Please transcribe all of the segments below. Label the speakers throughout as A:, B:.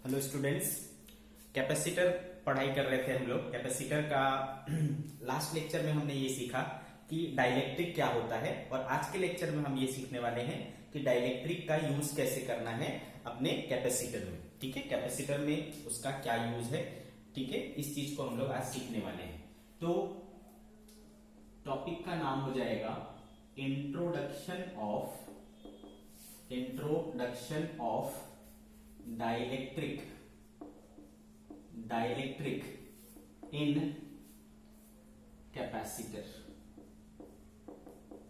A: Hello students. Capacitor पढ़ाई कर रहे थे हम लोग। कैपेसिटर का लास्ट लेक्चर में हमने ये सीखा कि डाइलेक्ट्रिक क्या होता है, और आज के लेक्चर में हम ये सीखने वाले हैं कि डाइलेक्ट्रिक का यूज कैसे करना है अपने कैपेसिटर में। ठीक है, कैपेसिटर में उसका क्या यूज है। ठीक है, इस चीज को हम लोग आज सीखने वाले हैं। तो टॉपिक का नाम हो जाएगा introduction of dielectric in capacitor.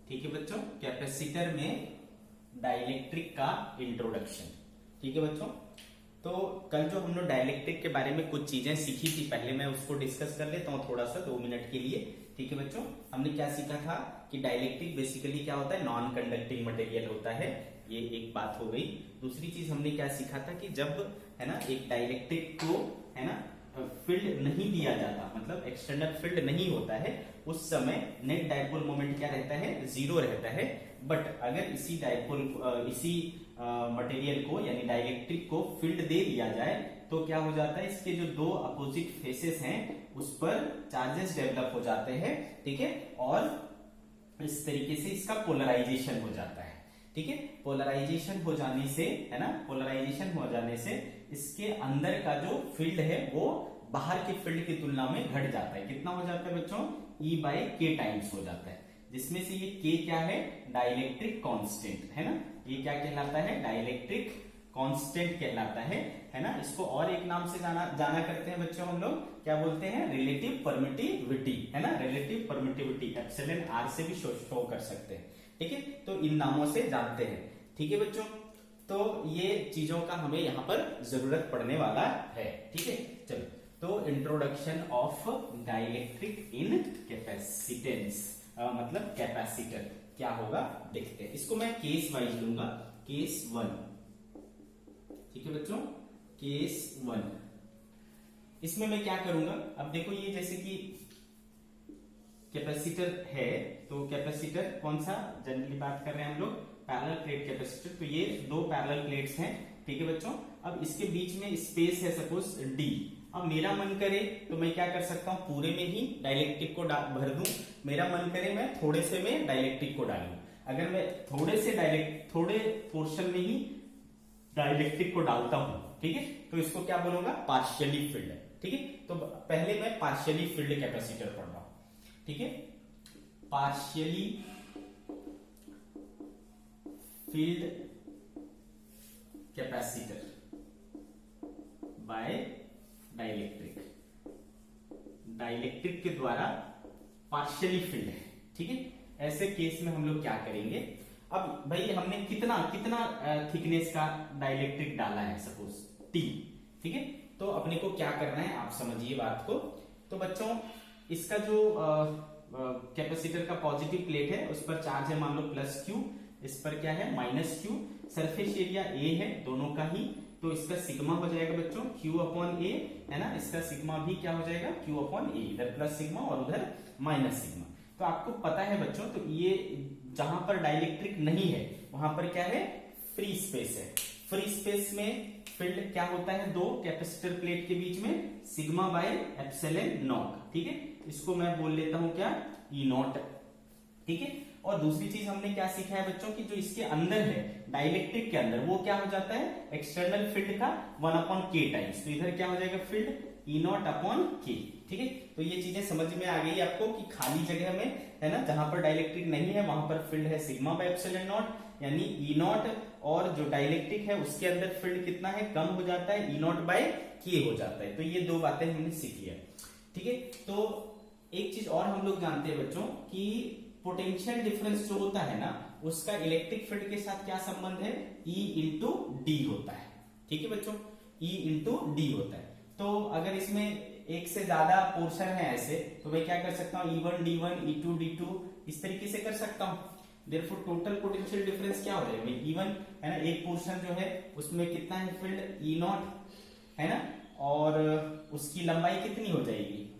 A: ठीक है बच्चों, कैपेसिटर में डाइलेक्ट्रिक का इंट्रोडक्शन। ठीक है बच्चों, तो कल जो हम लोग डाइलेक्ट्रिक के बारे में कुछ चीजें सीखी थी, पहले मैं उसको डिस्कस कर लेता हूं थोड़ा सा 2 मिनट के लिए। ठीक है बच्चों, हमने क्या सीखा था कि डाइलेक्ट्रिक बेसिकली क्या होता है, नॉन कंडक्टिंग मटेरियल होता है। ये एक बात हो गई। दूसरी चीज हमने क्या सीखा था कि जब है ना एक डाइलेक्ट्रिक को है ना फील्ड नहीं दिया जाता, मतलब एक्सटर्नल फील्ड नहीं होता है, उस समय नेट डाइपोल मोमेंट क्या रहता है, 0 रहता है। बट अगर इसी मटेरियल को यानी डाइलेक्ट्रिक को फील्ड दे दिया जाए तो क्या हो जाता है, इसके जो 2 अपोजिट फेसेस हैं उस पर चार्जेस डेवलप हो जाते हैं। ठीक है, और इस तरीके से इसका पोलराइजेशन हो जाता है। ठीक है, पोलराइजेशन हो जाने से है ना, पोलराइजेशन हो जाने से इसके अंदर का जो फील्ड है वो बाहर के फील्ड की तुलना में घट जाता है। कितना हो जाता है बच्चों, E/K टाइम्स हो जाता है, जिसमें से ये K क्या है, डाइलेक्ट्रिक कांस्टेंट है ना। ये क्या कहलाता है, डाइलेक्ट्रिक कांस्टेंट कहलाता है ना। इसको और एक नाम से जाना करते हैं बच्चों, हम लोग क्या बोलते हैं, रिलेटिव परमिटिविटी है ना। रिलेटिव परमिटिविटी एप्सिलॉन R से भी शो कर सकते हैं। ठीक है, तो इन नामों से जानते हैं। ठीक है बच्चों, तो ये चीजों का हमें यहां पर जरूरत पड़ने वाला है। ठीक है, चलो तो introduction of dielectric in capacitance, मतलब कैपेसिटर क्या होगा देखते हैं। इसको मैं केस वाइज लूंगा, केस 1। ठीक है बच्चों, केस 1। इसमें मैं क्या करूंगा, अब देखो ये जैसे कि कैपेसिटर है, तो कैपेसिटर कौन सा जनरली बात कर रहे हैं हम लोग, पैरेलल प्लेट कैपेसिटर। तो ये 2 पैरेलल प्लेट्स हैं। ठीक है बच्चों, अब इसके बीच में स्पेस है सपोज D। अब मेरा मन करे तो मैं क्या कर सकता हूं, पूरे में ही डाइलेक्ट्रिक को भर दूं। मेरा मन करे मैं थोड़े से में डाइलेक्ट्रिक को डालूं। अगर मैं थोड़े पोर्शन में ही डाइलेक्ट्रिक को डालता हूं, ठीक है, तो इसको क्या बोलूंगा, पार्शियली फिल्ड। ठीक है, तो पहले मैं पार्शियली फिल्ड कैपेसिटर पढ़ रहा हूं। ठीक है, partially field capacitor by dielectric के द्वारा पार्शियली फील्ड है। ठीक है, ऐसे केस में हम लोग क्या करेंगे, अब भाई हमने कितना थिकनेस का डाइलेक्ट्रिक डाला है, सपोज T। ठीक है, तो अपने को क्या करना है, आप समझिए बात को। तो बच्चों इसका जो कैपेसिटर का पॉजिटिव प्लेट है उस पर चार्ज है मान लो +Q, इस पर क्या है -Q। सरफेस एरिया A है दोनों का ही, तो इसका सिग्मा हो जाएगा बच्चों Q/A है ना। इसका सिग्मा भी क्या हो जाएगा, Q/A, इधर प्लस सिग्मा और उधर माइनस सिग्मा। तो आपको पता है बच्चों, तो ये जहां पर डाइलेक्ट्रिक नहीं है वहां पर क्या है, फ्री स्पेस है। फ्री स्पेस में फील्ड क्या होता है, 2 कैपेसिटर प्लेट के बीच में σ/ε0। ठीक है, इसको मैं बोल लेता हूं क्या, E0। ठीक है, और दूसरी चीज हमने क्या सीखा है बच्चों, कि जो इसके अंदर है डाइलेक्ट्रिक के अंदर, वो क्या हो जाता है, एक्सटर्नल फील्ड का 1/K टाइम्स। तो इधर क्या हो जाएगा, फील्ड E0/K। ठीक है, तो ये चीजें समझ में आ गई आपको कि खाली जगह में है ना, जहां पर डाइलेक्ट्रिक नहीं है वहां पर फील्ड है σ/ε0 यानी E0, और जो डाइलेक्ट्रिक है उसके अंदर फील्ड कितना है, कम हो जाता है, E0/K हो जाता है। तो ये 2 बातें हमने सीखी है। ठीक है, तो एक चीज और हम लोग जानते हैं बच्चों कि पोटेंशियल डिफरेंस जो होता है ना, उसका इलेक्ट्रिक फील्ड के साथ क्या संबंध है, E/D होता है। ठीक है बच्चों, E/D होता है। तो अगर इसमें एक से ज्यादा पोर्शन है ऐसे, तो मैं क्या कर सकता हूं, E1 D1 E2 D2 इस तरीके से कर सकता हूं। देयरफॉर टोटल पोटेंशियल डिफरेंस क्या हो जाएगा, E1 है ना, एक पोर्शन जो है उसमें कितना है फील्ड, E0 है ना, और उसकी लंबाई कितनी हो जाएगी,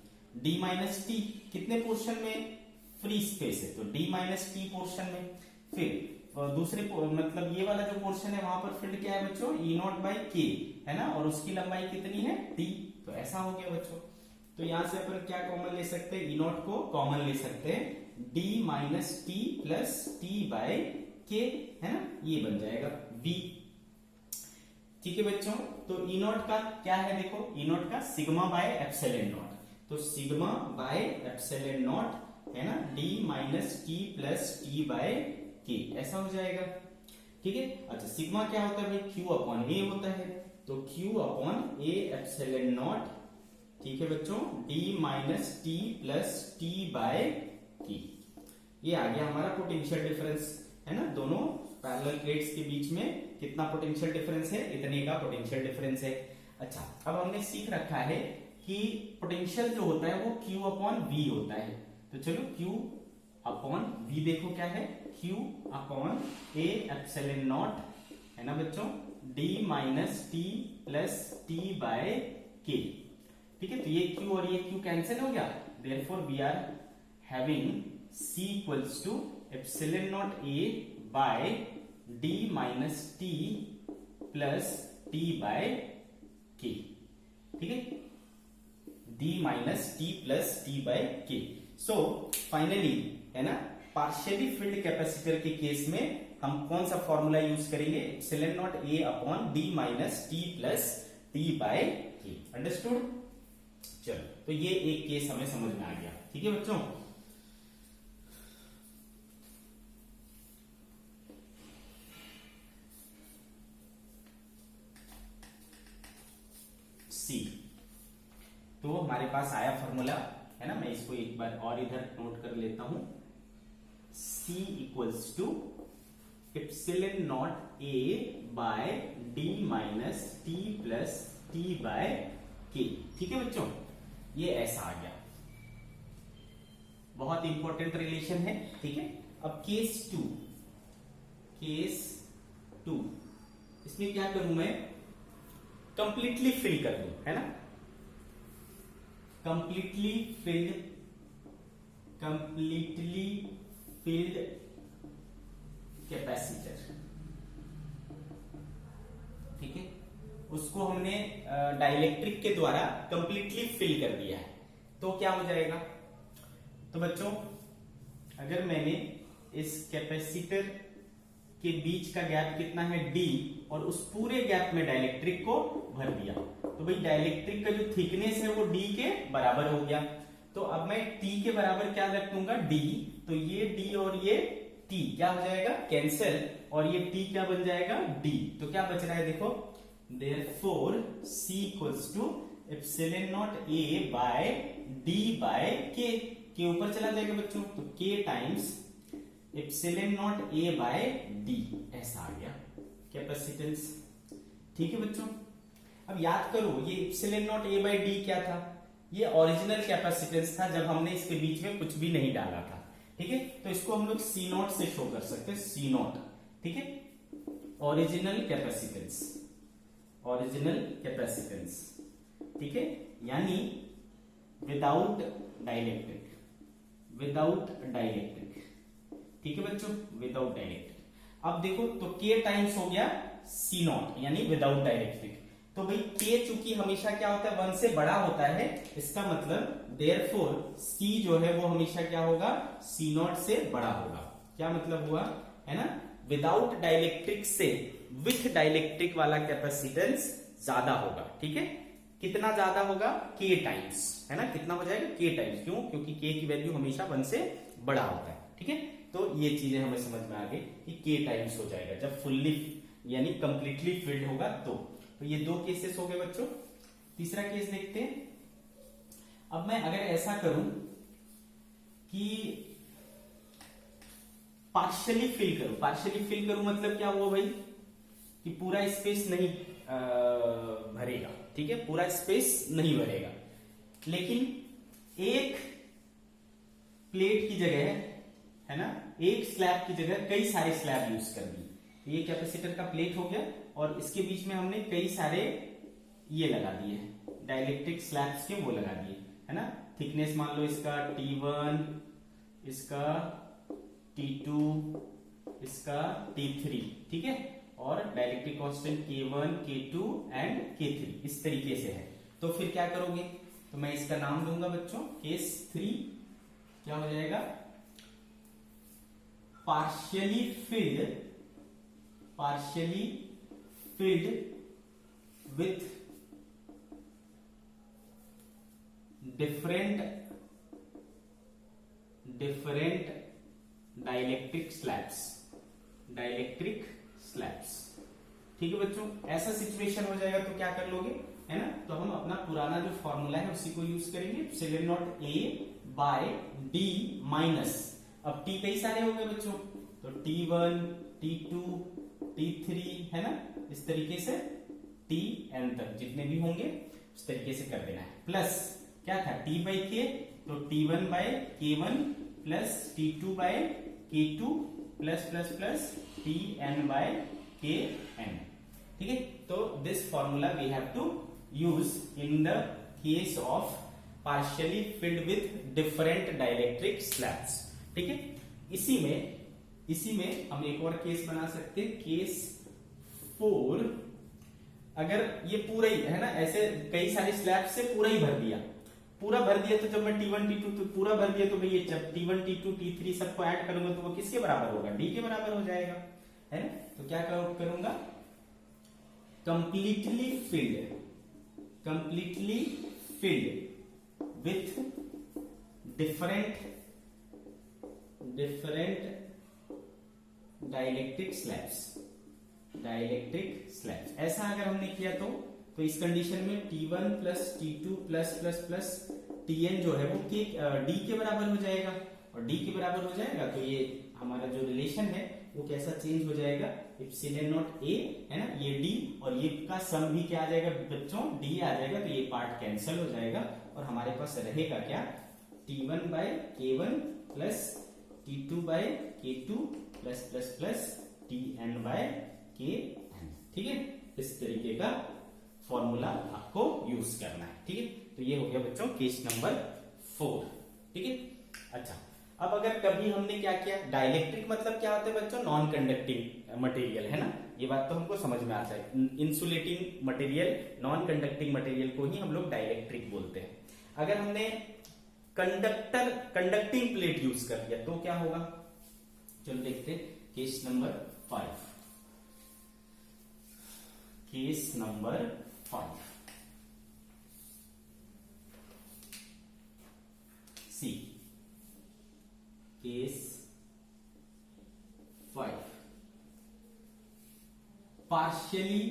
A: D-T। कितने पोर्शन में, फ्री स्पेस है तो D-T पोर्शन में। फिर दूसरे मतलब ये वाला जो पोर्शन है वहां पर फील्ड क्या है बच्चों, ई नॉट बाई के है ना, और उसकी लंबाई कितनी है टी। तो ऐसा हो गया बच्चों। तो यहां से अपन क्या कॉमन ले सकते हैं, ई नॉट को कॉमन ले सकते हैं, D minus T plus T by K है ना, ये बन जाएगा वी। ठीक है बच्चों, तो ई नॉट का क्या है देखो, ई नॉट का सिग्मा बाय एप्सिलॉन नॉट, तो सिग्मा बाय एप्सिलॉन नॉट है ना, D minus T plus T by K, ऐसा हो जाएगा। ठीक है, अच्छा सिग्मा क्या होता है भाई, क्यू अपॉन ए होता है, तो Q upon A epsilon naught, ठीक है बच्चों, D minus T plus T by K, ये आ गया हमारा पोटेंशियल डिफरेंस है ना, दोनों पैरेलल प्लेट्स के बीच में कितना पोटेंशियल डिफरेंस है, इतने का पोटेंशियल डिफरेंस है। अच्छा अब हमने सीख रखा है कि पोटेंशियल जो होता है वो Q अपॉन V होता है, तो चलो Q अपॉन V देखो क्या है, Q upon A epsilon naught है ना बच्चों, D minus T plus T by K. ठीक है, तो ये Q और ये Q कैंसिल हो गया, therefore we are having C equals to epsilon naught A by D minus T plus T by K. ठीक है, D minus T plus T by K. So finally है ना, पार्शियली फिल्ड कैपेसिटर के case में हम कौन सा formula use करेंगे, epsilon naught A upon D minus T plus T by K. Understood, चलो तो ये एक केस हमें समझ में आ गया। ठीक है बच्चों, सी, तो हमारे पास आया फॉर्मूला है ना, मैं इसको एक बार और इधर नोट कर लेता हूं, C equals to epsilon naught A by D minus T plus T by K. ठीक है बच्चों, ये ऐसा आ गया, बहुत इंपॉर्टेंट रिलेशन है। ठीक है, अब केस टू, इसमें क्या करूं मैं, कंप्लीटली फिल कर दूं है ना, कंप्लीटली फिल्ड कैपेसिटर। ठीक है, उसको हमने डाइलेक्ट्रिक के द्वारा कंप्लीटली फिल कर दिया है, तो क्या हो जाएगा, तो बच्चों अगर मैंने इस कैपेसिटर के बीच का गैप कितना है D, और उस पूरे गैप में डाइलेक्ट्रिक को भर दिया, तो भाई डाइलेक्ट्रिक का जो थिकनेस है वो D के बराबर हो गया। तो अब मैं T के बराबर क्या रख दूंगा, D, तो ये D और ये T क्या हो जाएगा, कैंसिल, और ये T क्या बन जाएगा, D। तो क्या बच रहा है देखो, therefore C equals to epsilon naught A by D by K, K ऊपर चला जाएगा बच्चों, तो K times epsilon naught A by D, ऐसा आ गया कैपेसिटेंस। ठीक है बच्चों, अब याद करो ये epsilon naught A by D क्या था, ये ओरिजिनल कैपेसिटेंस था जब हमने इसके बीच में कुछ भी नहीं डाला था। ठीक है, तो इसको हम लोग C नॉट से शो कर सकते हैं, C नॉट। ठीक है, ओरिजिनल कैपेसिटेंस, ठीक है, यानी विदाउट डाइलेक्ट्रिक। ठीक है बच्चों, विदाउट डाइलेक्ट्रिक। अब देखो तो K टाइम्स हो गया C नॉट, यानी विदाउट डाइलेक्ट्रिक। तो भाई K चूंकि हमेशा क्या होता है, 1 से बड़ा होता है, इसका मतलब देयरफॉर C जो है वो हमेशा क्या होगा, C नॉट से बड़ा होगा। क्या मतलब हुआ है ना, विदाउट डाइलेक्ट्रिक से विथ डाइलेक्ट्रिक वाला कैपेसिटेंस ज्यादा होगा। ठीक है, कितना ज्यादा होगा, K टाइम्स है ना, कितना हो जाएगा, K टाइम्स। क्यों, क्योंकि K की वैल्यू हमेशा 1 से बड़ा होता है। ठीक है, तो ये चीजें हमें समझ में आ गई कि K टाइम्स हो जाएगा जब फुल्ली यानी कंप्लीटली फिल्ड होगा। तो ये 2 केसेस हो गए बच्चों। तीसरा केस देखते हैं। अब मैं अगर ऐसा करूं कि पार्शियली फिल करूं मतलब क्या हुआ भाई, कि पूरा स्पेस नहीं भरेगा। ठीक है, पूरा स्पेस नहीं भरेगा, लेकिन एक प्लेट की जगह है ना, एक स्लैब की जगह कई सारे स्लैब यूज कर दिए। ये कैपेसिटर का प्लेट हो गया और इसके बीच में हमने कई सारे ये लगा दिए डाइलेक्ट्रिक स्लैब्स के, वो लगा दिए है ना। थिकनेस मान लो इसका T1, इसका T2 इसका T3, ठीक है, और dielectric constant K1, K2 and K3 इस तरीके से है। तो फिर क्या करोगे, तो मैं इसका नाम दूंगा बच्चों केस 3, क्या हो जाएगा, partially filled with different dielectric slabs, ठीक है बच्चों। ऐसा सिचुएशन हो जाएगा तो क्या कर लोगे, है ना, तो हम अपना पुराना जो फॉर्मूला है उसी को यूज करेंगे, epsilon naught A by D minus, अब T कई सारे हो गए बच्चों, तो T1, T2, T3, है ना, इस तरीके से Tn तक जितने भी होंगे उस तरीके से कर देना है। प्लस क्या था T बाई K, तो T1 by K1 plus T2 by K2 plus plus plus Tn by Kn, ठीक है। तो this formula we have to use in the case of partially filled with different dielectric slabs, ठीक है। इसी में हम एक और केस बना सकते हैं, केस 4। अगर ये पूरा ही है ना, ऐसे कई सारे स्लैब से पूरा भर दिया, तो जब मैं T1, T2 तो पूरा भर दिया, तो भाई ये जब T1, T2, T3 सबको ऐड करूंगा तो वो किसके बराबर होगा, D के बराबर हो जाएगा, है ना। तो क्या करूंगा, completely filled with different dielectric slabs, ऐसा अगर हमने किया तो इस कंडीशन में T1 plus T2 plus plus plus Tn जो है वो D के बराबर हो जाएगा, और D के बराबर हो जाएगा तो ये हमारा जो रिलेशन है वो कैसा चेंज हो जाएगा, एप्सिलॉन नॉट A, है ना, ये D और ये का सम भी क्या आ जाएगा बच्चों, D आ जाएगा, तो ये पार्ट कैंसिल हो जाएगा और हमारे पास रहेगा क्या, T1 by K1 plus T2 by K2 plus plus plus Tn by Kn, ठीक है। इस तरीके का फॉर्मूला आपको यूज करना है, ठीक है। तो ये हो गया बच्चों केस नंबर 4, ठीक है। अच्छा, अब अगर कभी हमने क्या किया, डाइलेक्ट्रिक मतलब क्या होता है बच्चों, नॉन कंडक्टिंग मटेरियल, है ना, ये बात तो हमको समझ में आता है। Insulating material, non conducting material को ही हम लोग डाइलेक्ट्रिक बोलते हैं। अगर हमने कंडक्टिंग प्लेट यूज कर लिया तो क्या होगा, चलो देखते हैं केस नंबर 5। केस नंबर 5 सी, केस 5, पार्शियली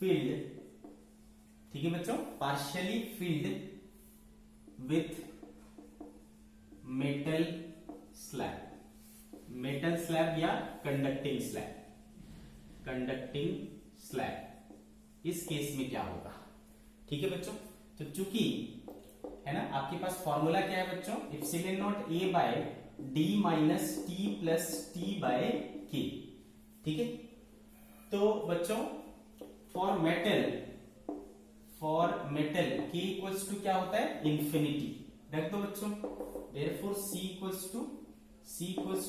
A: फिल्ड, ठीक है बच्चों, partially filled with metal slab या कंडक्टिंग स्लैब, इस केस में क्या होगा, ठीक है बच्चों। तो चूंकि है ना, आपके पास फॉर्मूला क्या है बच्चों, epsilon naught A by D minus T plus T by K, ठीक है। तो बच्चों for metal K equals to क्या होता है, इंफिनिटी, रख दो बच्चों, therefore C equals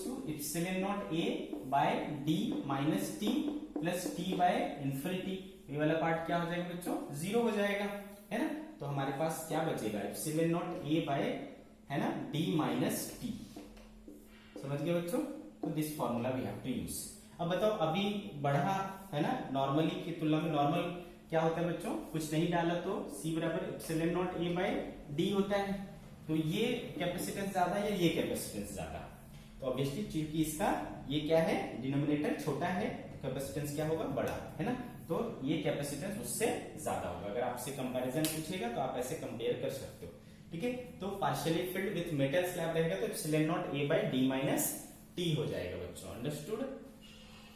A: to epsilon naught A by D minus T plus T by infinity, ये वाला पार्ट क्या हो जाएगा बच्चों, 0 हो जाएगा, है ना। तो हमारे पास क्या बचेगा, एप्सिलॉन नॉट A बाय, है ना, D माइनस T, समझ गए बच्चों। तो this formula we have to use. अब बताओ, अभी बढ़ा है ना, नॉर्मली की तुलना में नॉर्मल क्या होता है बच्चों, कुछ नहीं डाला तो C बराबर epsilon naught A by D होता है, तो ये कैपेसिटेंस ज्यादा है या ये कैपेसिटेंस ज्यादा, तो ऑब्वियसली चूंकि इसका ये क्या है, डिनोमिनेटर छोटा है, कैपेसिटेंस क्या होगा, बड़ा, है ना, तो ये कैपेसिटेंस उससे ज्यादा होगा। अगर आपसे कंपैरिजन पूछेगा तो आप ऐसे कंपेयर कर सकते हो, ठीक है। तो partially filled with metal slab रहेगा तो epsilon naught A by D minus T हो जाएगा बच्चों, अंडरस्टूड,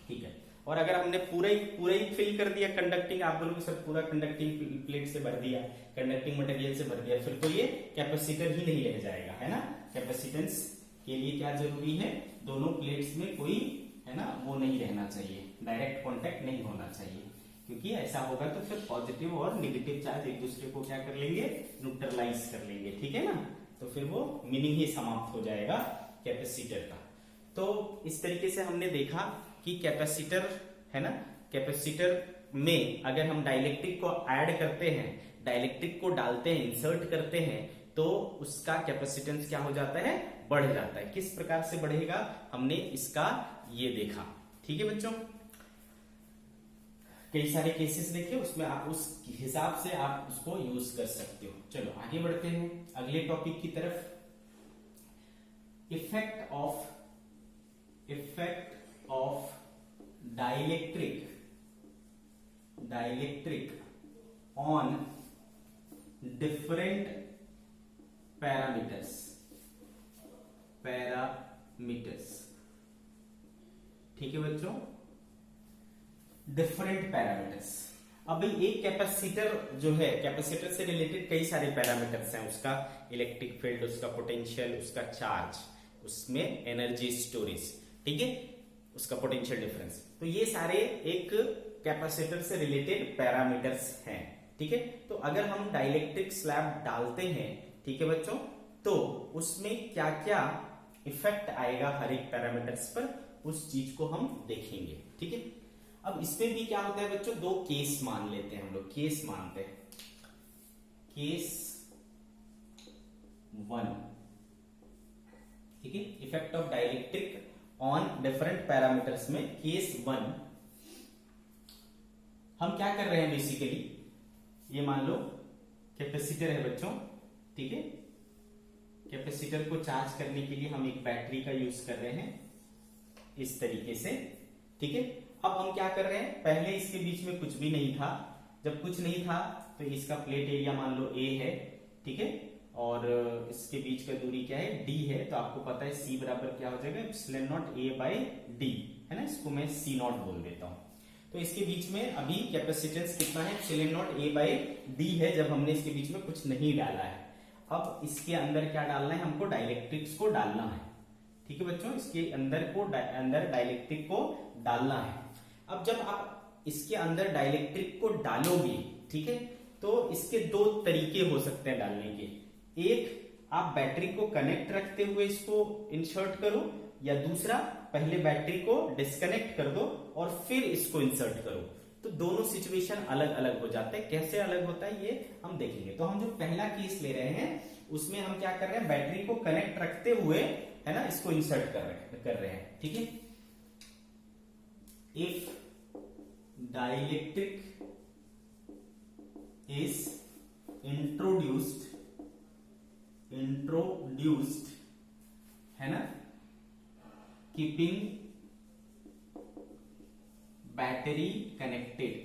A: ठीक है। और अगर हमने पूरा ही फिल कर दिया कंडक्टिंग, आप बोलोगे सर पूरा कंडक्टिंग प्लेट से भर दिया, कंडक्टिंग मटेरियल से भर दिया, फिर तो ये कैपेसिटर ही नहीं रह जाएगा, है ना। कैपेसिटेंस के लिए क्या जरूरी है, दोनों प्लेट्स में कोई, है ना, वो नहीं रहना चाहिए, डायरेक्ट कांटेक्ट नहीं होना चाहिए, क्योंकि ऐसा होगा तो फिर पॉजिटिव और नेगेटिव चार्ज एक दूसरे को क्या कर लेंगे, न्यूट्रलाइज कर लेंगे, ठीक है ना। तो फिर वो मीनिंग ही समाप्त हो जाएगा कैपेसिटर का। तो इस तरीके से हमने देखा कि कैपेसिटर है ना, कैपेसिटर में अगर हम डाइलेक्ट्रिक को ऐड करते हैं, डाइलेक्ट्रिक को डालते हैं, इंसर्ट करते हैं, तो उसका कैपेसिटेंस क्या हो जाता है, बढ़ जाता है। किस प्रकार से बढ़ेगा हमने इसका ये देखा। ठीक है बच्चों, कई सारे केसेस देखे, उसमें आप उस हिसाब से आप उसको यूज कर सकते हो। चलो आगे बढ़ते हैं अगले टॉपिक की तरफ। Effect of dielectric on different parameters. ठीक है बच्चों, डिफरेंट पैरामीटर्स। अब भाई एक कैपेसिटर जो है, कैपेसिटर से रिलेटेड कई सारे पैरामीटर्स हैं, उसका इलेक्ट्रिक फील्ड, उसका पोटेंशियल, उसका चार्ज, उसमें एनर्जी स्टोरेज, ठीक है, उसका पोटेंशियल डिफरेंस। तो ये सारे एक कैपेसिटर से रिलेटेड पैरामीटर्स हैं। ठीक है, तो अगर हम डाइलेक्ट्रिक स्लैब डालते हैं, ठीक है बच्चों, तो उसमें क्या क्या इफेक्ट आएगा हर एक पैरामीटर्स पर, उस चीज को हम देखेंगे। ठीक है, अब इसमें भी क्या होता है बच्चों, दो केस मान लेते हैं हम लोग, केस मानते हैं। केस 1, ठीक है, effect of dielectric on different parameters में केस 1 हम क्या कर रहे हैं बेसिकली, ये मान लो कैपेसिटर है बच्चों, ठीक है, कैपेसिटर को चार्ज करने के लिए हम एक बैटरी का यूज कर रहे हैं इस तरीके से। ठीक है, अब हम क्या कर रहे हैं, पहले इसके बीच में कुछ भी नहीं था, जब कुछ नहीं था तो इसका प्लेट एरिया मान लो A है, ठीक है, और इसके बीच का दूरी क्या है, D है, तो आपको पता है C बराबर क्या हो जाएगा, epsilon naught A by D, है ना, इसको मैं C0 बोल देता हूं। तो इसके बीच में अभी कैपेसिटेंस कितना है, epsilon naught A by D है, जब हमने इसके बीच में कुछ नहीं डाला है। अब इसके अंदर क्या डालना है, हमको डाइलेक्ट्रिक्स को डालना है। ठीक है बच्चों, इसके अंदर डाइलेक्ट्रिक को डालना है। अब जब आप इसके अंदर डाइलेक्ट्रिक को डालोगे, ठीक है, तो इसके दो तरीके हो सकते हैं डालने के। एक, आप बैटरी को कनेक्ट रखते हुए इसको इंसर्ट करो, या दूसरा, पहले बैटरी को डिस्कनेक्ट कर दो और फिर इसको इंसर्ट करो। तो दोनों सिचुएशन अलग अलग हो जाते हैं। कैसे अलग होता है ये हम देखेंगे। तो हम जो पहला केस ले रहे हैं उसमें हम क्या कर रहे हैं, बैटरी को कनेक्ट रखते हुए, है ना, इसको इंसर्ट कर रहे हैं। ठीक है, इफ डाइलेक्ट्रिक इज इंट्रोड्यूस्ड, है ना, कीपिंग बैटरी कनेक्टेड।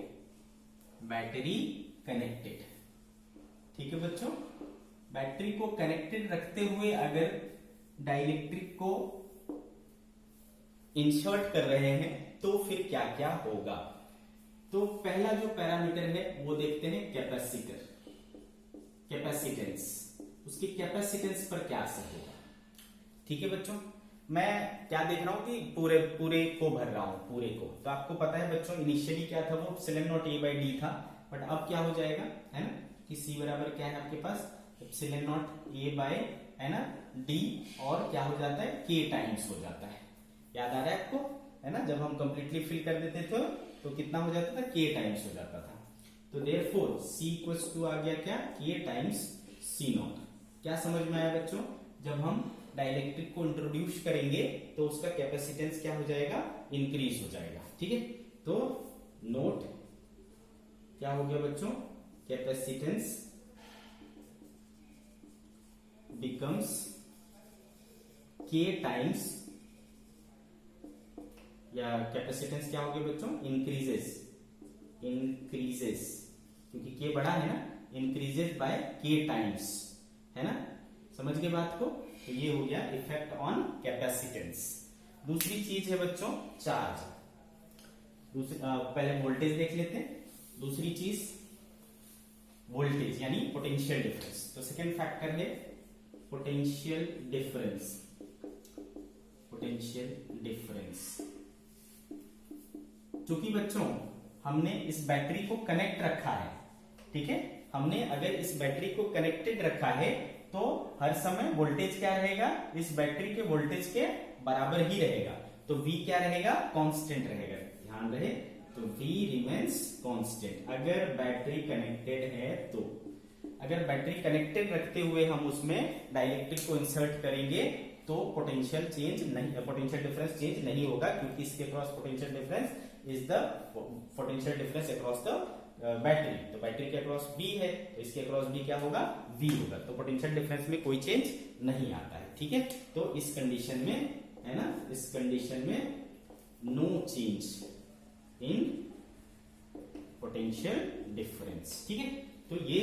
A: ठीक है बच्चों, बैटरी को कनेक्टेड रखते हुए अगर डाइलेक्ट्रिक को इंसर्ट कर रहे हैं तो फिर क्या क्या होगा। तो पहला जो पैरामीटर है वो देखते हैं, कैपेसिटेंस, उसकी कैपेसिटेंस पर क्या असर होगा। ठीक है बच्चों, मैं क्या देख रहा हूं कि पूरे को भर रहा हूं, पूरे को। तो आपको पता है बच्चों, इनिशियली क्या था, वो epsilon naught A by D था, बट अब क्या हो जाएगा, है ना, कि C बराबर क्या है आपके पास, एप्सिलॉन नॉट A बाई, है ना, D, और क्या हो जाता है, K टाइम्स हो जाता है। याद आ रहा है आपको, है ना, जब हम कंप्लीटली फिल कर देते थे तो कितना हो जाता था, K टाइम्स हो जाता था। तो देयरफॉर C इक्वल्स टू आ गया क्या, K टाइम्स C0। क्या समझ में आया बच्चों, जब हम डाइलेक्ट्रिक को इंट्रोड्यूस करेंगे तो उसका कैपेसिटेंस क्या हो जाएगा, इंक्रीज हो जाएगा। ठीक है, तो नोट क्या हो गया बच्चों, कैपेसिटेंस बिकम्स K टाइम्स, या कैपेसिटेंस क्या हो गया बच्चों, इंक्रीजेस, क्योंकि K बड़ा है ना, इंक्रीजेस बाय K टाइम्स, है ना, समझ गए बात को। तो ये हो गया इफेक्ट ऑन कैपेसिटेंस। दूसरी चीज है बच्चों, चार्ज। पहले वोल्टेज देख लेते हैं, दूसरी चीज वोल्टेज यानी पोटेंशियल डिफरेंस। तो सेकेंड फैक्टर है पोटेंशियल डिफरेंस। चूंकि बच्चों हमने इस बैटरी को कनेक्ट रखा है, ठीक है, हमने अगर इस बैटरी को कनेक्टेड रखा है तो हर समय वोल्टेज क्या रहेगा, इस बैटरी के वोल्टेज के बराबर ही रहेगा। तो V क्या रहेगा, कांस्टेंट रहेगा। ध्यान रहे, तो V रिमेन्स कांस्टेंट अगर बैटरी कनेक्टेड है तो। अगर बैटरी कनेक्टेड रखते हुए हम उसमें डाइलेक्ट्रिक को इंसर्ट करेंगे तो पोटेंशियल डिफरेंस चेंज नहीं होगा, क्योंकि इसके cross potential difference is the potential difference across the battery. तो बैटरी के अक्रॉस B है, तो इसके अक्रॉस B क्या होगा, V होगा। तो पोटेंशियल डिफरेंस में कोई चेंज नहीं आता है। ठीक है, तो इस कंडीशन में, है ना, इस कंडीशन में no change in potential difference. ठीक है, तो ये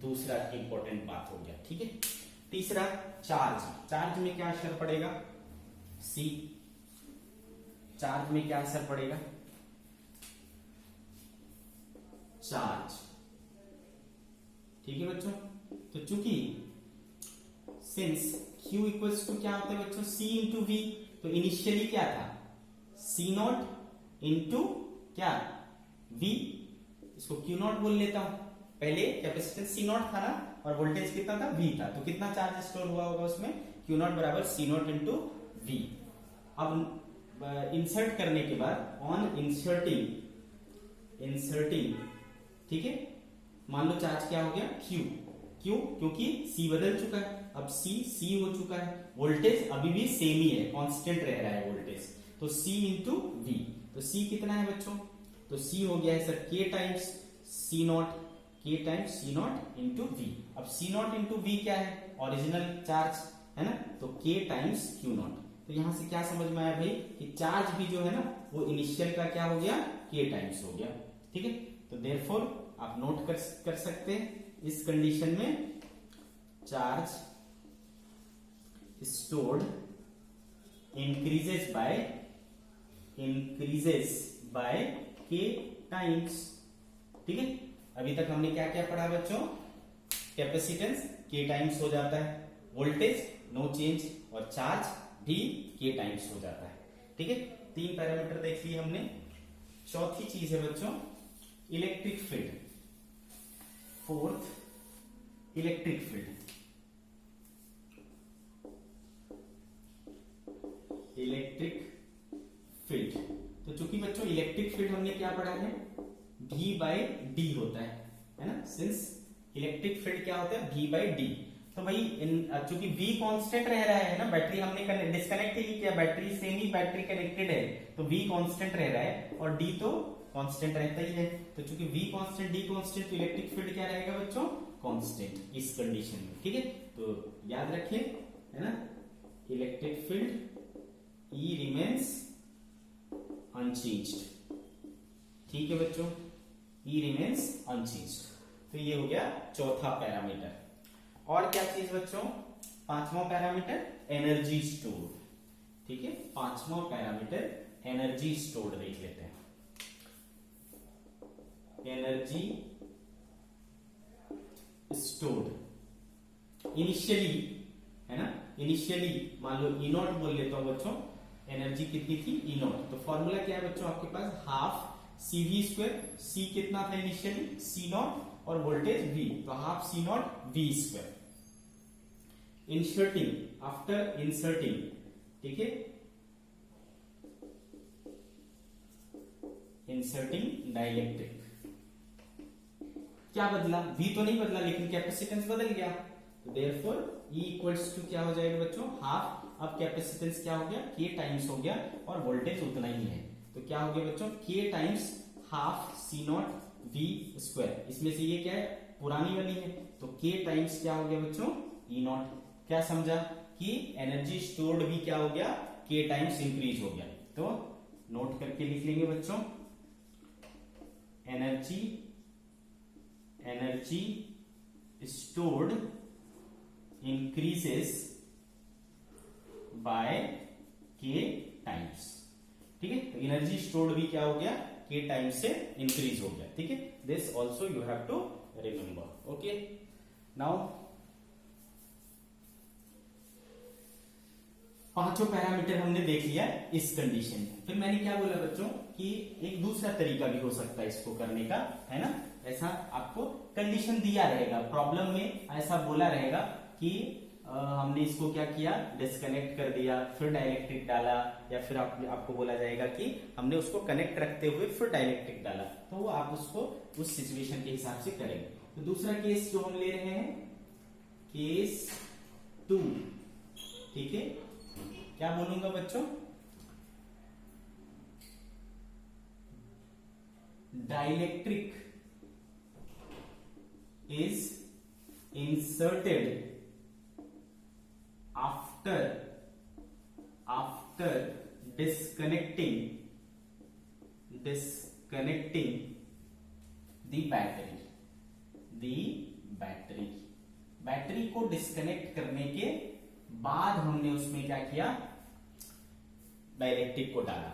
A: दूसरा इंपॉर्टेंट बात हो गया। ठीक है, तीसरा चार्ज में क्या असर पड़ेगा, C चार्ज में क्या असर पड़ेगा, चार्ज। ठीक है बच्चों, तो चूंकि सिंस Q इक्वल्स टू क्या होता है बच्चों, C इंटू V, तो इनिशियली क्या था, C नॉट इंटू क्या, V, इसको Q नॉट बोल लेता हूं। पहले कैपेसिटेंस C नॉट था ना, और वोल्टेज कितना था, V था, तो कितना चार्ज स्टोर हुआ होगा उसमें, Q नॉट बराबर C नॉट इंटू V। अब इंसर्ट करने के बाद ऑन इंसर्टिंग, ठीक है, मान लो चार्ज क्या हो गया, Q, क्यों, क्योंकि C बदल चुका है, अब C हो चुका है, वोल्टेज अभी भी सेम ही है, कांस्टेंट रह रहा है वोल्टेज, तो C इंटू V। तो C कितना है बच्चों, तो C हो गया है sir K times C not, K times C naught into V। अब C नॉट इंटू V क्या है, ओरिजिनल चार्ज है ना, तो K टाइम्स Q नॉट। तो यहां से क्या समझ में आया भाई, कि चार्ज भी जो है ना वो इनिशियल का क्या हो गया, K टाइम्स हो गया। ठीक है, तो देयरफॉर आप नोट कर सकते हैं, इस कंडीशन में charge stored increases by K times. ठीक है, अभी तक हमने क्या क्या पढ़ा बच्चों, कैपेसिटेंस K टाइम्स हो जाता है, वोल्टेज नो चेंज, और चार्ज भी K टाइम्स हो जाता है। ठीक है, 3 पैरामीटर देख लिए हमने। चौथी चीज है बच्चों electric field, fourth electric field. तो चूंकि बच्चों इलेक्ट्रिक फील्ड हमने क्या पढ़ा है, V बाई डी होता है ना, सिंस इलेक्ट्रिक फील्ड क्या होता है, V बाई डी। तो भाई चूंकि V कांस्टेंट रह रहा है ना, बैटरी हमने डिस्कनेक्ट ही नहीं किया, बैटरी सेम ही बैटरी कनेक्टेड है, तो V कांस्टेंट रह रहा है और D तो कांस्टेंट रहता ही है। तो चूंकि V कांस्टेंट D कांस्टेंट, तो इलेक्ट्रिक फील्ड क्या रहेगा बच्चों, कांस्टेंट इस कंडीशन में। ठीक है, तो याद रखिए, है ना, electric field E remains unchanged. ठीक है बच्चों, E रिमेन्स अनचेंज्ड। तो ये हो गया चौथा पैरामीटर। और क्या चीज बच्चों, पांचवा पैरामीटर एनर्जी स्टोर्ड। ठीक है, पांचवा पैरामीटर एनर्जी स्टोर्ड देख लेते हैं। एनर्जी स्टोर्ड इनिशियली, है ना, इनिशियली मान लो E नॉट बोल लेता हूं बच्चों, एनर्जी कितनी थी E नॉट। तो फॉर्मूला क्या है बच्चों आपके पास, हाफ CV स्क्वायर, C कितना था इनिशियली, C नॉट, और वोल्टेज V, तो half C naught V square. Inserting, after inserting, ठीक है, इंसर्टिंग डाइलेक्ट्रिक, क्या बदला, V तो नहीं बदला लेकिन कैपेसिटेंस बदल गया, तो देयरफॉर E इक्वल्स टू क्या हो जाएगा बच्चों, हाफ। अब कैपेसिटेंस क्या हो गया, K टाइम्स हो गया, और वोल्टेज उतना ही है, तो क्या हो गया बच्चों, K times half C naught V square. इसमें से ये क्या है, पुरानी वाली है, तो K टाइम्स क्या हो गया बच्चों, E नॉट। क्या समझा कि एनर्जी स्टोर्ड भी क्या हो गया, K टाइम्स इंक्रीज हो गया। तो नोट करके लिख लेंगे बच्चों, energy stored increases by K times. ठीक है, तो एनर्जी स्टोर्ड भी क्या हो गया, K टाइम्स से इंक्रीज हो गया। ठीक है, this also you have to remember. Okay, now पांचों पैरामीटर हमने देख लिया इस कंडीशन में। फिर मैंने क्या बोला बच्चों कि एक दूसरा तरीका भी हो सकता है इसको करने का, है ना, ऐसा आपको कंडीशन दिया रहेगा, प्रॉब्लम में ऐसा बोला रहेगा कि हमने इसको क्या किया, डिस्कनेक्ट कर दिया, फिर डाइलेक्ट्रिक डाला, या फिर आपको बोला जाएगा कि हमने उसको कनेक्ट रखते हुए फिर डाइलेक्ट्रिक डाला, तो वो आप उसको उस सिचुएशन के हिसाब से करेंगे। तो दूसरा केस जो हम ले रहे हैं, केस 2, ठीक है। क्या बोलूंगा बच्चों, dielectric is inserted after disconnecting the battery को डिस्कनेक्ट करने के बाद हमने उसमें क्या किया, डाइलेक्ट्रिक को डाला।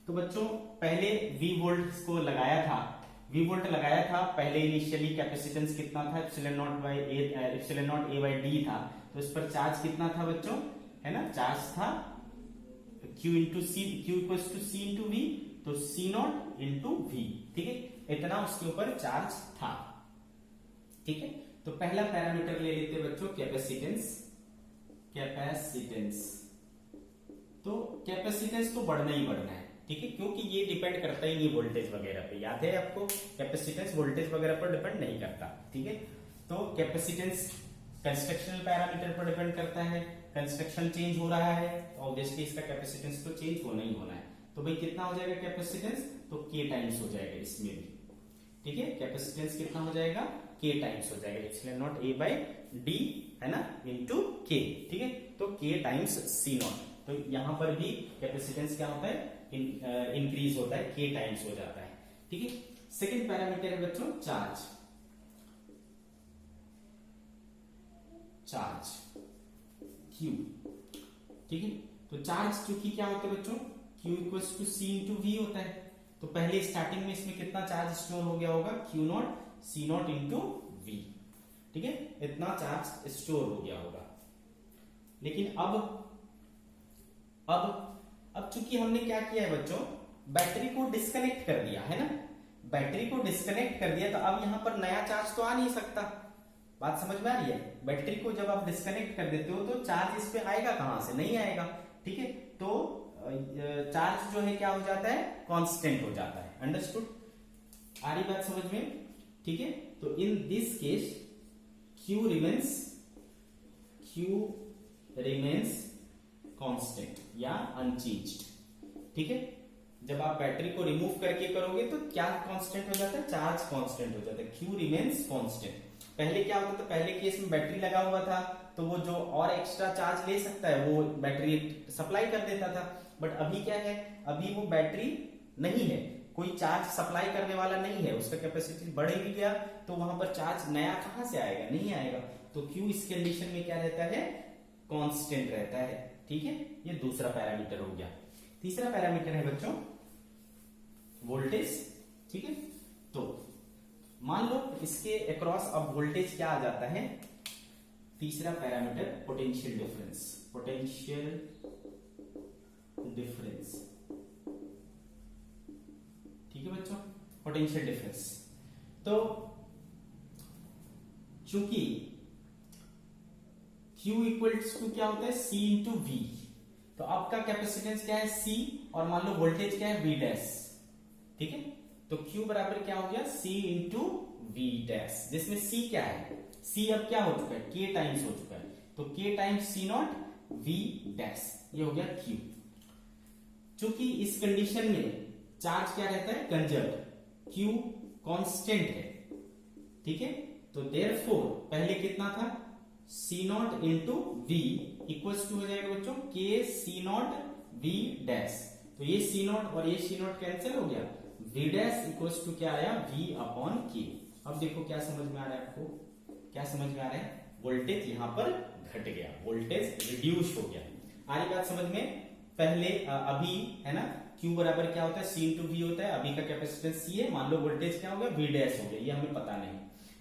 A: तो बच्चों पहले V वोल्ट को लगाया था, पहले इनिशियली कैपेसिटेंस कितना था, epsilon naught A by D था। तो इस पर चार्ज कितना था बच्चों, है ना, चार्ज था Q into C, Q equals to C into V, तो C नॉट इंटू V, ठीक है, इतना उसके ऊपर चार्ज था, ठीक है। तो पहला पैरामीटर ले लेते बच्चों, कैपेसिटेंस। तो कैपेसिटेंस तो बढ़ना ही बढ़ना है, ठीक है, क्योंकि ये डिपेंड करता ही नहीं वोल्टेज वगैरह पे, याद है आपको, कैपेसिटेंस वोल्टेज वगैरह पर डिपेंड नहीं करता, ठीक है। तो कैपेसिटेंस कंस्ट्रक्शनल पैरामीटर पर डिपेंड करता है, कंस्ट्रक्शन चेंज हो रहा है, ऑब्वियसली इसका कैपेसिटेंस तो चेंज होना ही होना है। तो भाई कितना हो जाएगा कैपेसिटेंस, तो K टाइम्स हो जाएगा इसमें भी, ठीक है। कैपेसिटेंस कितना हो जाएगा, K टाइम्स हो जाएगा, epsilon naught A by D, है ना, इंटू K, ठीक है। तो K टाइम्स C नॉट, तो यहां पर भी कैपेसिटेंस क्या होता है, इंक्रीज होता है, K टाइम्स हो जाता है, ठीक है। सेकेंड पैरामीटर है बच्चों चार्ज Q, ठीक है। तो चार्ज क्योंकि क्या होता है बच्चों, Q equals to C into V होता है। तो पहले स्टार्टिंग में इसमें कितना चार्ज स्टोर हो गया होगा, Q not C naught into V, ठीक है, इतना चार्ज स्टोर हो गया होगा। लेकिन अब चूंकि हमने क्या किया है बच्चों, बैटरी को डिस्कनेक्ट कर दिया है ना, बैटरी को डिस्कनेक्ट कर दिया, तो अब यहां पर नया चार्ज तो आ नहीं सकता। बात समझ में आ रही है, बैटरी को जब आप डिस्कनेक्ट कर देते हो तो चार्ज इस पे आएगा कहां से, नहीं आएगा, ठीक है। तो चार्ज जो है क्या हो जाता है, कांस्टेंट हो जाता है, अंडरस्टूड, आ रही बात समझ में, ठीक है। तो in this case Q remains constant या अनचेंज्ड, ठीक है। जब आप बैटरी को रिमूव करके करोगे तो क्या कांस्टेंट हो जाता है, चार्ज कांस्टेंट हो जाता है, Q रिमेन्स कांस्टेंट। पहले क्या होता था, पहले केस में बैटरी लगा हुआ था तो वो जो और एक्स्ट्रा चार्ज ले सकता है वो बैटरी सप्लाई कर देता था, बट अभी क्या है, अभी वो बैटरी नहीं है, कोई चार्ज सप्लाई करने वाला नहीं है, उसका कैपेसिटी बढ़ ही गया, तो वहां पर चार्ज नया कहां से आएगा, नहीं आएगा। तो Q इस कंडीशन में क्या रहता है, कांस्टेंट रहता है, ठीक है। ये दूसरा पैरामीटर हो गया। तीसरा पैरामीटर है बच्चों वोल्टेज, ठीक है। तो मान लो इसके अक्रॉस अब वोल्टेज क्या आ जाता है, तीसरा पैरामीटर पोटेंशियल डिफरेंस, ठीक है बच्चों, पोटेंशियल डिफरेंस। तो चूंकि Q इक्वल्स टू क्या होता है, C इंटू V, तो आपका कैपेसिटेंस क्या है, C, और मान लो वोल्टेज क्या है, V डैश, ठीक है। तो Q बराबर क्या हो गया, C इंटू V डैश, जिसमें C क्या है, C अब क्या हो चुका है, K टाइम्स हो चुका है, तो K times C naught V dash, ये हो गया Q। चूंकि इस कंडीशन में चार्ज क्या रहता है, कंजर्व, Q कांस्टेंट है, ठीक है। तो देयरफॉर पहले कितना था, C naught into V equals to हो जाएगा बच्चों K C naught V dash, तो ये C नॉट और ये C नॉट कैंसिल हो गया, V डैश इक्वल्स टू क्या आया, V अपॉन K। अब देखो क्या समझ में आ रहा है आपको, क्या समझ में आ रहा है, वोल्टेज यहां पर घट गया, वोल्टेज रिड्यूस हो गया, आ रही बात समझ में। पहले अभी है ना, Q बराबर क्या होता है, C इंटू V होता है, अभी का कैपेसिटेंस C है, मान लो वोल्टेज क्या हो गया, V डैश हो गया, ये हमें पता नहीं,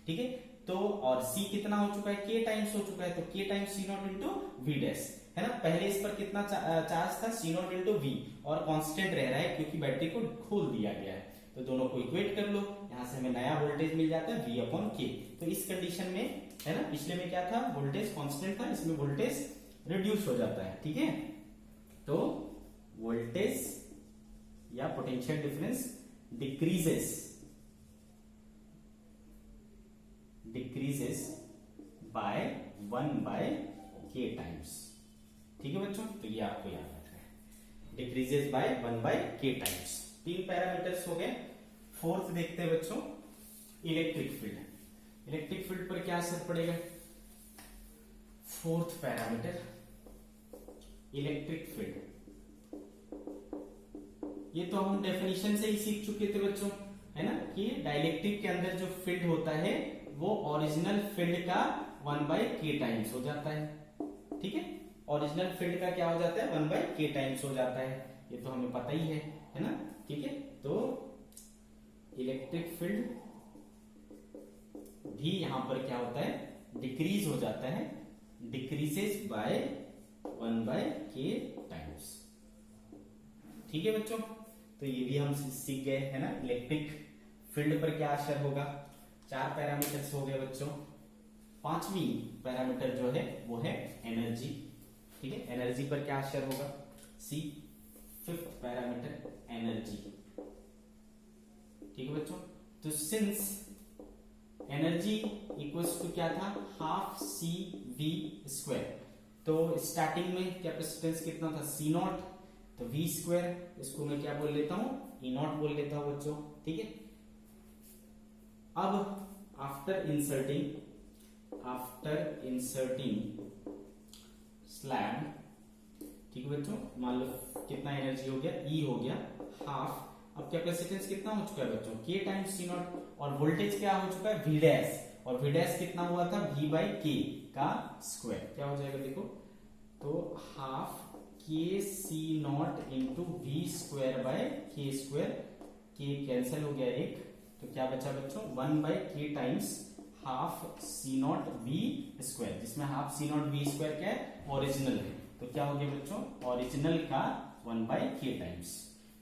A: ठीक है। तो और C कितना हो चुका है, K टाइम्स हो चुका है, तो K times C naught into V dash, है ना। पहले इस पर कितना चार्ज था, C नॉट इंटू V, और कांस्टेंट रह रहा है क्योंकि बैटरी को खोल दिया गया है, तो दोनों को इक्वेट कर लो, यहां से हमें नया वोल्टेज मिल जाता है V अपॉन K। तो इस कंडीशन में है ना, पिछले में क्या था, वोल्टेज कांस्टेंट था, इसमें वोल्टेज रिड्यूस हो जाता है, ठीक है। तो वोल्टेज या potential difference decreases by 1/k times, ठीक है बच्चों। तो ये आपको याद रखना है, decreases by 1/k times. 3 parameters हो गए। फोर्थ देखते हैं बच्चों, इलेक्ट्रिक फील्ड। इलेक्ट्रिक फील्ड पर क्या असर पड़ेगा? फोर्थ पैरामीटर इलेक्ट्रिक फील्ड, ये तो हम डेफिनेशन से ही सीख चुके थे बच्चों, है ना, कि डाइलेक्ट्रिक के अंदर जो फील्ड होता है वो ओरिजिनल फील्ड का 1/k टाइम्स हो जाता है, ठीक है। ओरिजिनल फील्ड का क्या हो जाता है, 1/k टाइम्स हो जाता है, ये तो हमें पता ही है ना, ठीक है। तो इलेक्ट्रिक फील्ड भी यहां पर क्या होता है, डिक्रीज हो जाता है, डिक्रीजेस बाय 1/k टाइम्स, ठीक है बच्चों। तो ये भी हम सीख गए, है ना, इलेक्ट्रिक फील्ड पर क्या असर होगा। 4 पैरामीटर्स हो गए बच्चों। 5वीं पैरामीटर जो है वो है एनर्जी, ठीक है। एनर्जी पर क्या असर होगा, सी 5th पैरामीटर एनर्जी, ठीक है बच्चों। तो सिंस एनर्जी इक्वल्स टू क्या था, हाफ सी वी स्क्वायर, तो स्टार्टिंग में कैपेसिटेंस कितना था, सी नॉट, तो वी स्क्वायर, इसको मैं क्या बोल लेता हूं, ई नॉट बोल लेता हूं बच्चों, ठीक है। अब आफ्टर इंसर्टिंग स्लैब, ठीक है बच्चों, मान लो कितना एनर्जी हो गया, ई हो गया हाफ। अब कैपेसिटेंस कितना हो चुका है बच्चों, के टाइम्स सी नॉट, और वोल्टेज क्या हो चुका है, वी डैश, और वी डैश कितना हुआ था, v/k का स्क्वायर, क्या हो जाएगा देखो, तो half k C naught into V square by k square, k cancel हो गया एक, तो क्या बचा बच्चों, 1/k times half C naught V square, जिसमें half C naught V square क्या है, ओरिजिनल है, तो क्या हो गया बच्चों, ओरिजिनल का 1/k टाइम्स,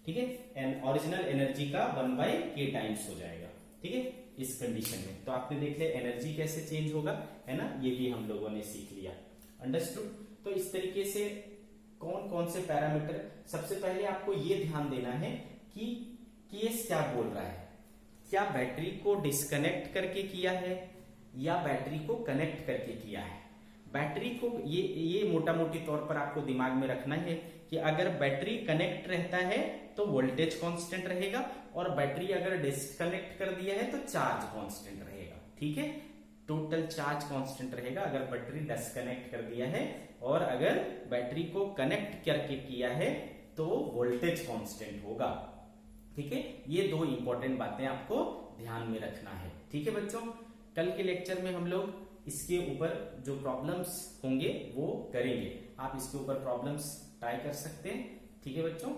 A: ठीक है, एंड ओरिजिनल एनर्जी का 1/k टाइम्स हो जाएगा, ठीक है, इस कंडीशन में। तो आपने देख लिया एनर्जी कैसे चेंज होगा, है ना, ये भी हम लोगों ने सीख लिया, अंडरस्टूड। तो इस तरीके से कौन कौन से पैरामीटर, सबसे पहले आपको ये ध्यान देना है कि केस क्या बोल रहा है, क्या बैटरी को डिस्कनेक्ट करके किया है या बैटरी को कनेक्ट करके किया है। बैटरी को ये मोटा मोटी तौर पर आपको दिमाग में रखना है कि अगर बैटरी कनेक्ट रहता है तो वोल्टेज कांस्टेंट रहेगा, और बैटरी अगर डिस्कनेक्ट कर दिया है तो चार्ज कांस्टेंट रहेगा, ठीक है, टोटल चार्ज कांस्टेंट रहेगा अगर बैटरी डिस्कनेक्ट कर दिया है, और अगर बैटरी को कनेक्ट करके किया है तो वोल्टेज कांस्टेंट होगा, ठीक है। ये 2 इंपॉर्टेंट बातें आपको ध्यान में रखना है, ठीक है बच्चों। कल के लेक्चर में हम लोग इसके ऊपर जो प्रॉब्लम्स होंगे वो करेंगे, आप इसके ऊपर प्रॉब्लम्स ट्राई कर सकते हैं, ठीक है बच्चों।